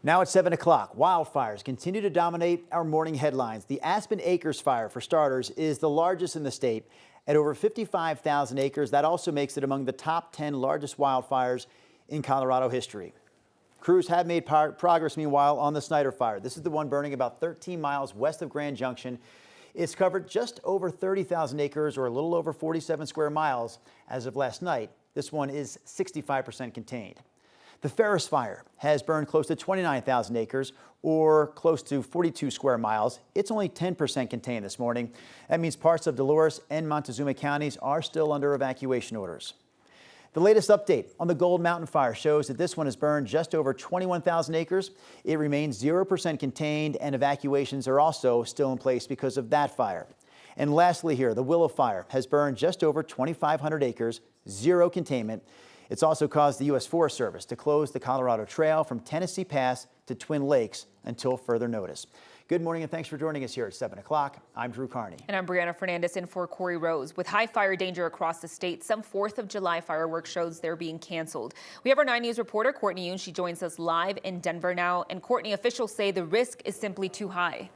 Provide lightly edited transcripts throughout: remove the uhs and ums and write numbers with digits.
Now at 7 o'clock, wildfires continue to dominate our morning headlines. The Aspen Acres fire, for starters, is the largest in the state at over 55,000 acres. That also makes it among the top 10 largest wildfires in Colorado history. Crews have made progress, meanwhile, on the Snyder fire. This is the one burning about 13 miles west of Grand Junction. It's covered just over 30,000 acres, or a little over 47 square miles as of last night. This one is 65% contained. The Ferris fire has burned close to 29,000 acres, or close to 42 square miles. It's only 10% contained this morning. That means parts of Dolores and Montezuma counties are still under evacuation orders. The latest update on the Gold Mountain fire shows that this one has burned just over 21,000 acres. It remains 0% contained, and evacuations are also still in place because of that fire. And lastly here, the Willow fire has burned just over 2,500 acres, zero containment. It's also caused the U.S. Forest Service to close the Colorado Trail from Tennessee Pass to Twin Lakes until further notice. Good morning and thanks for joining us here at 7 o'clock. I'm Drew Carney. And I'm Brianna Fernandez in for Corey Rose. With high fire danger across the state, some 4th of July fireworks shows they're being canceled. We have our 9 News reporter, Courtney Yoon. She joins us live in Denver now. And Courtney, officials say the risk is simply too high.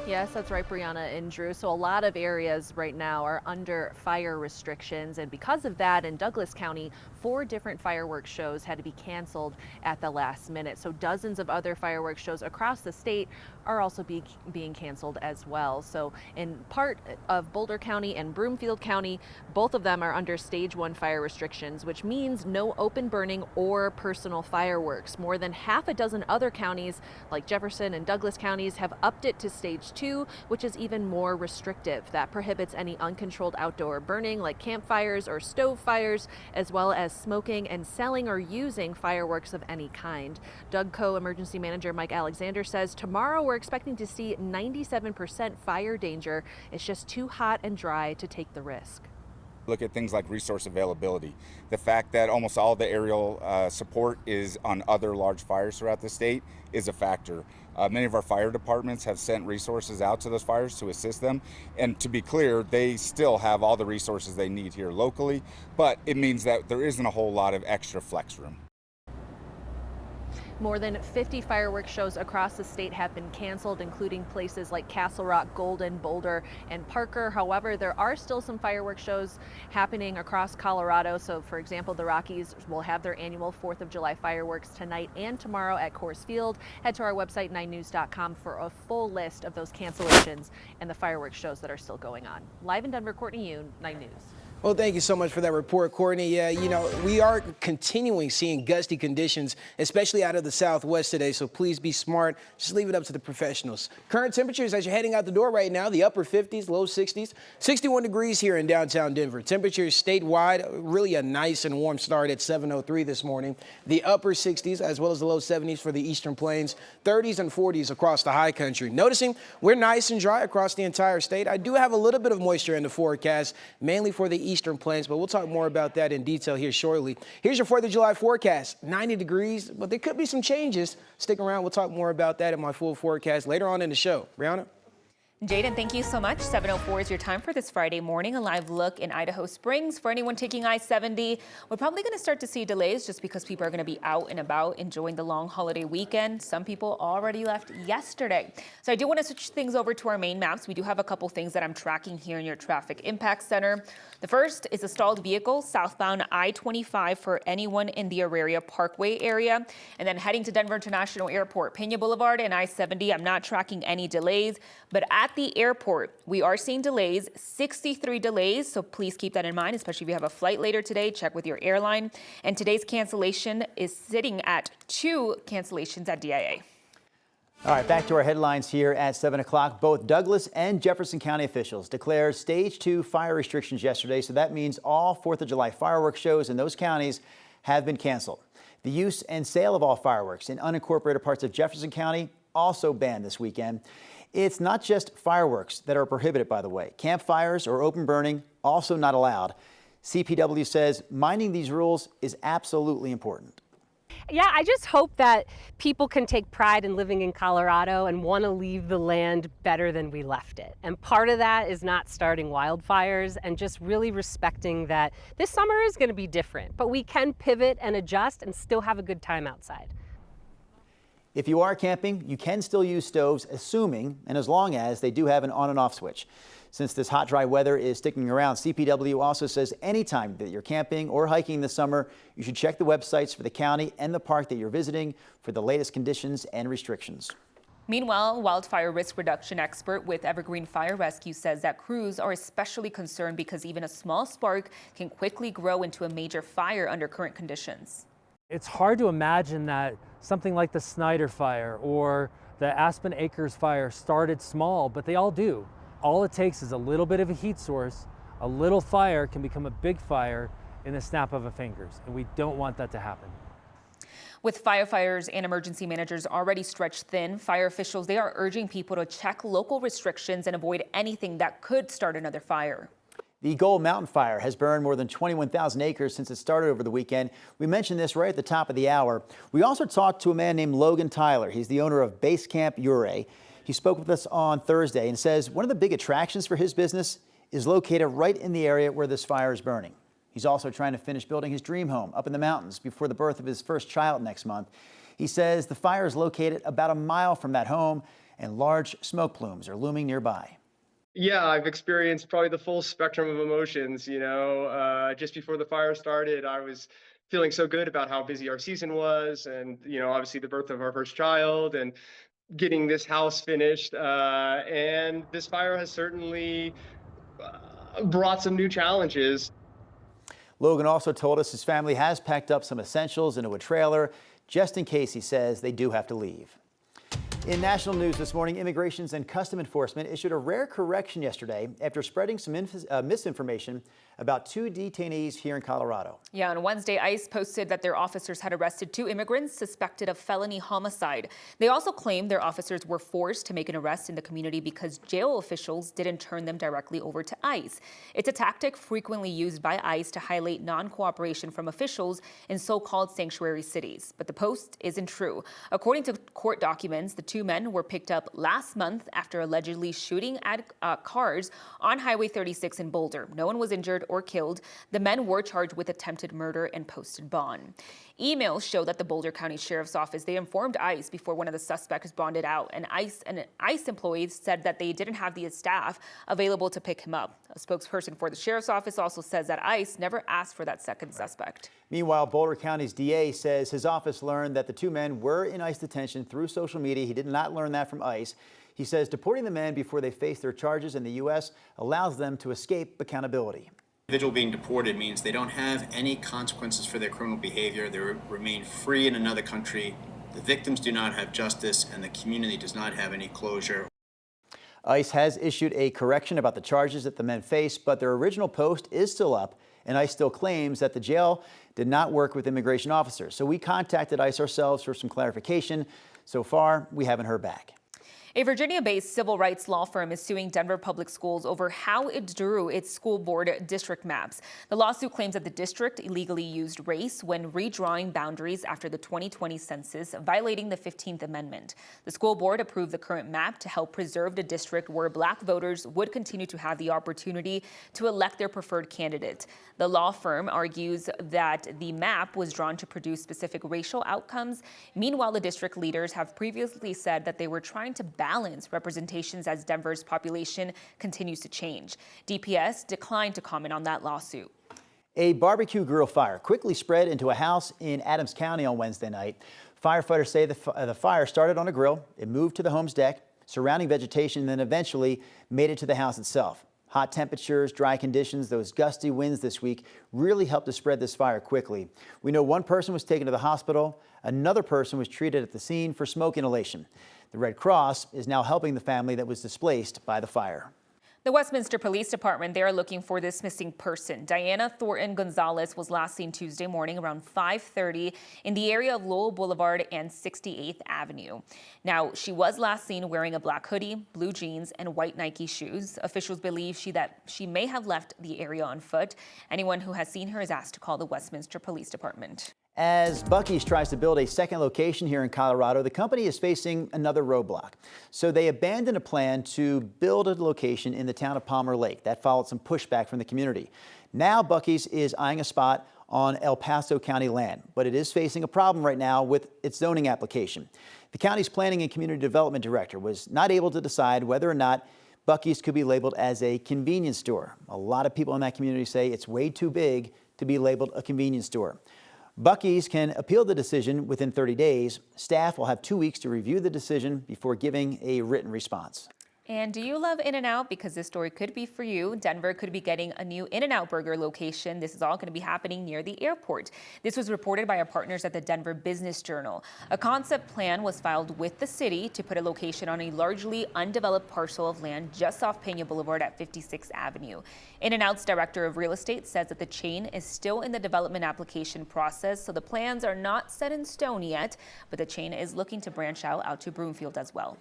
Yes, that's right, Brianna and Drew. So a lot of areas right now are under fire restrictions. And because of that, in Douglas County, 4 different fireworks shows had to be canceled at the last minute. So dozens of other fireworks shows across the state are also being canceled as well. So in part of Boulder County and Broomfield County, both of them are under stage 1 fire restrictions, which means no open burning or personal fireworks. More than half a dozen other counties, like Jefferson and Douglas counties, have upped it to stage 2, which is even more restrictive. That prohibits any uncontrolled outdoor burning like campfires or stove fires, as well as smoking and selling or using fireworks of any kind. DougCo Emergency Manager Mike Alexander says tomorrow we're expecting to see 97% fire danger. It's just too hot and dry to take the risk. Look at things like resource availability. The fact that almost all the aerial support is on other large fires throughout the state is a factor. Many of our fire departments have sent resources out to those fires to assist them. And to be clear, they still have all the resources they need here locally, but it means that there isn't a whole lot of extra flex room. More than 50 fireworks shows across the state have been canceled, including places like Castle Rock, Golden, Boulder, and Parker. However, there are still some fireworks shows happening across Colorado. So, for example, the Rockies will have their annual 4th of July fireworks tonight and tomorrow at Coors Field. Head to our website, 9news.com, for a full list of those cancellations and the fireworks shows that are still going on. Live in Denver, Courtney Yoon, 9 News. Well, thank you so much for that report, Courtney. Yeah, we are continuing seeing gusty conditions, especially out of the southwest today, so please be smart. Just leave it up to the professionals. Current temperatures as you're heading out the door right now, the upper 50s, low 60s, 61 degrees here in downtown Denver. Temperatures statewide, really a nice and warm start at 7:03 this morning. The upper 60s as well as the low 70s for the eastern plains, 30s and 40s across the high country. Noticing we're nice and dry across the entire state. I do have a little bit of moisture in the forecast, mainly for the eastern plains, but we'll talk more about that in detail here shortly. Here's your 4th of July forecast, 90 degrees, but there could be some changes. Stick around. We'll talk more about that in my full forecast later on in the show. Brianna? Jaden, thank you so much. 7:04 is your time for this Friday morning. A live look in Idaho Springs. For anyone taking I-70, we're probably going to start to see delays just because people are going to be out and about enjoying the long holiday weekend. Some people already left yesterday. So I do want to switch things over to our main maps. We do have a couple things that I'm tracking here in your traffic impact center. The first is a stalled vehicle southbound I-25 for anyone in the Auraria Parkway area. And then heading to Denver International Airport, Pena Boulevard and I-70, I'm not tracking any delays, but at the airport, we are seeing delays, 63 delays, so please keep that in mind, especially if you have a flight later today. Check with your airline. And today's cancellation is sitting at 2 cancellations at DIA. All right, back to our headlines here at 7 o'clock. Both Douglas and Jefferson County officials declared stage 2 fire restrictions yesterday, so that means all 4th of July fireworks shows in those counties have been canceled. The use and sale of all fireworks in unincorporated parts of Jefferson County also banned this weekend. It's not just fireworks that are prohibited, by the way. Campfires or open burning also not allowed. CPW says minding these rules is absolutely important. Yeah, I just hope that people can take pride in living in Colorado and want to leave the land better than we left it. And part of that is not starting wildfires and just really respecting that this summer is going to be different, but we can pivot and adjust and still have a good time outside. If you are camping, you can still use stoves, assuming and as long as they do have an on and off switch. Since this hot, dry weather is sticking around, CPW also says anytime that you're camping or hiking this summer, you should check the websites for the county and the park that you're visiting for the latest conditions and restrictions. Meanwhile, wildfire risk reduction expert with Evergreen Fire Rescue says that crews are especially concerned because even a small spark can quickly grow into a major fire under current conditions. It's hard to imagine that something like the Snyder fire or the Aspen Acres fire started small, but they all do. All it takes is a little bit of a heat source. A little fire can become a big fire in the snap of a fingers, and we don't want that to happen. With firefighters and emergency managers already stretched thin, fire officials, they are urging people to check local restrictions and avoid anything that could start another fire. The Gold Mountain Fire has burned more than 21,000 acres since it started over the weekend. We mentioned this right at the top of the hour. We also talked to a man named Logan Tyler. He's the owner of Base Camp Ouray. He spoke with us on Thursday and says one of the big attractions for his business is located right in the area where this fire is burning. He's also trying to finish building his dream home up in the mountains before the birth of his first child next month. He says the fire is located about a mile from that home and large smoke plumes are looming nearby. Yeah, I've experienced probably the full spectrum of emotions. Just before the fire started, I was feeling so good about how busy our season was and, obviously the birth of our first child and getting this house finished. And this fire has certainly brought some new challenges. Logan also told us his family has packed up some essentials into a trailer just in case, he says, they do have to leave. In national news this morning, Immigration and Customs Enforcement issued a rare correction yesterday after spreading some misinformation about 2 detainees here in Colorado. Yeah, on Wednesday, ICE posted that their officers had arrested 2 immigrants suspected of felony homicide. They also claimed their officers were forced to make an arrest in the community because jail officials didn't turn them directly over to ICE. It's a tactic frequently used by ICE to highlight non-cooperation from officials in so-called sanctuary cities. But the post isn't true. According to court documents, the 2 men were picked up last month after allegedly shooting at cars on Highway 36 in Boulder. No one was injured or killed. The men were charged with attempted murder and posted bond. Emails show that the Boulder County Sheriff's Office, they informed ICE before one of the suspects bonded out, and ICE employees said that they didn't have the staff available to pick him up. A spokesperson for the Sheriff's Office also says that ICE never asked for that second suspect. Meanwhile, Boulder County's DA says his office learned that the 2 men were in ICE detention through social media. He did not learn that from ICE. He says deporting the men before they face their charges in the U.S. allows them to escape accountability. Individual being deported means they don't have any consequences for their criminal behavior. They remain free in another country. The victims do not have justice, and the community does not have any closure. ICE has issued a correction about the charges that the men face, but their original post is still up, and ICE still claims that the jail did not work with immigration officers. So we contacted ICE ourselves for some clarification. So far, we haven't heard back. A Virginia-based civil rights law firm is suing Denver Public Schools over how it drew its school board district maps. The lawsuit claims that the district illegally used race when redrawing boundaries after the 2020 census, violating the 15th Amendment. The school board approved the current map to help preserve the district where Black voters would continue to have the opportunity to elect their preferred candidate. The law firm argues that the map was drawn to produce specific racial outcomes. Meanwhile, the district leaders have previously said that they were trying to balance representations as Denver's population continues to change. DPS declined to comment on that lawsuit. A barbecue grill fire quickly spread into a house in Adams County on Wednesday night. Firefighters say the fire started on a grill. It moved to the home's deck, surrounding vegetation, and then eventually made it to the house itself. Hot temperatures, dry conditions, those gusty winds this week really helped to spread this fire quickly. We know one person was taken to the hospital. Another person was treated at the scene for smoke inhalation. The Red Cross is now helping the family that was displaced by the fire. The Westminster Police Department, they are looking for this missing person. Diana Thornton Gonzalez was last seen Tuesday morning around 5:30 in the area of Lowell Boulevard and 68th Avenue. Now, she was last seen wearing a black hoodie, blue jeans, and white Nike shoes. Officials believe that she may have left the area on foot. Anyone who has seen her is asked to call the Westminster Police Department. As Buc-ee's tries to build a second location here in Colorado, the company is facing another roadblock. So they abandoned a plan to build a location in the town of Palmer Lake. That followed some pushback from the community. Now Buc-ee's is eyeing a spot on El Paso County land, but it is facing a problem right now with its zoning application. The county's planning and community development director was not able to decide whether or not Buc-ee's could be labeled as a convenience store. A lot of people in that community say it's way too big to be labeled a convenience store. Buc-ee's can appeal the decision within 30 days. Staff will have 2 weeks to review the decision before giving a written response. And do you love In-N-Out? Because this story could be for you. Denver could be getting a new In-N-Out burger location. This is all going to be happening near the airport. This was reported by our partners at the Denver Business Journal. A concept plan was filed with the city to put a location on a largely undeveloped parcel of land just off Pena Boulevard at 56th Avenue. In-N-Out's director of real estate says that the chain is still in the development application process, so the plans are not set in stone yet, but the chain is looking to branch out to Broomfield as well.